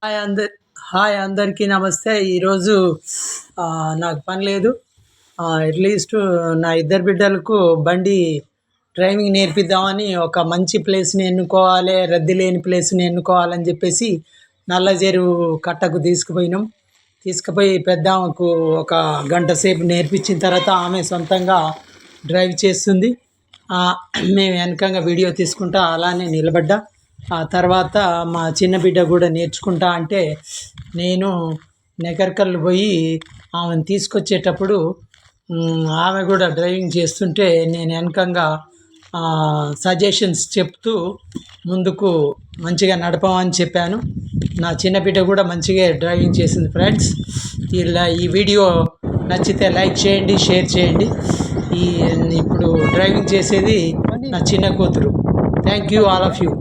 Hi అందరి hi అందరికీ నమస్తే. ఈరోజు నాకు పని లేదు. అట్లీస్ట్ నా ఇద్దరు బిడ్డలకు బండి డ్రైవింగ్ నేర్పిద్దామని ఒక మంచి ప్లేస్ని ఎన్నుకోవాలి, రద్దీ లేని ప్లేస్ని ఎన్నుకోవాలని చెప్పేసి నల్ల చెరువు కట్టకు తీసుకుపోయినాం. తీసుకుపోయి పెద్దామకు ఒక గంట సేపు నేర్పించిన తర్వాత ఆమె సొంతంగా డ్రైవ్ చేస్తుంది. మేము వెనకంగా వీడియో తీసుకుంటా అలానే నిలబడ్డా. ఆ తర్వాత మా చిన్న బిడ్డ కూడా నేర్చుకుంటా అంటే నేను నెకర్కల్లు పోయి ఆమెను తీసుకొచ్చేటప్పుడు ఆమె కూడా డ్రైవింగ్ చేస్తుంటే నేను వెనకంగా సజెషన్స్ చెప్తూ ముందుకు మంచిగా నడపమని చెప్పాను. నా చిన్న బిడ్డ కూడా మంచిగా డ్రైవింగ్ చేసింది. ఫ్రెండ్స్, ఈ వీడియో నచ్చితే లైక్ చేయండి, షేర్ చేయండి. ఇప్పుడు డ్రైవింగ్ చేసేది నా చిన్న కూతురు. Thank you all of you.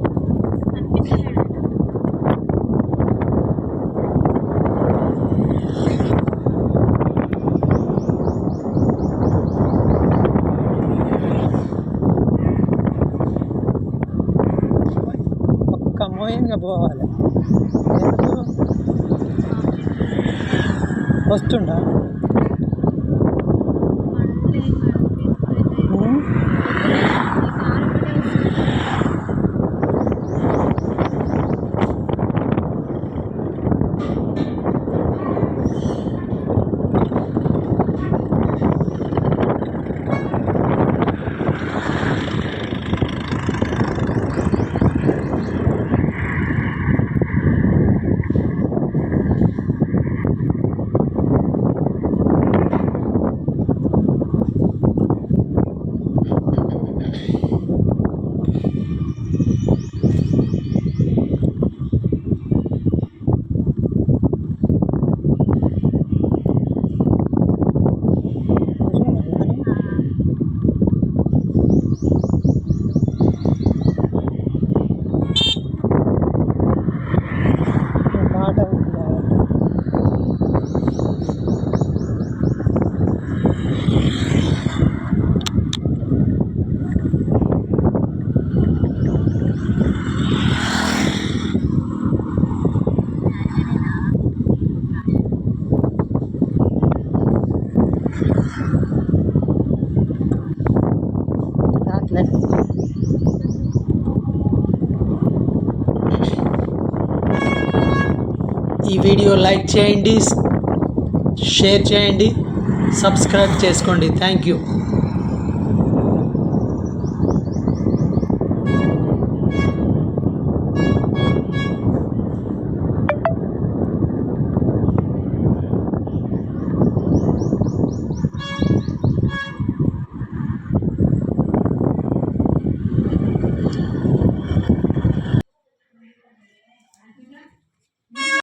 ఒక్క మోయంగా పోవాలి. వస్తుండా ఈ వీడియో లైక్ చేయండి, షేర్ చేయండి, సబ్స్క్రైబ్ చేసుకోండి. Thank you.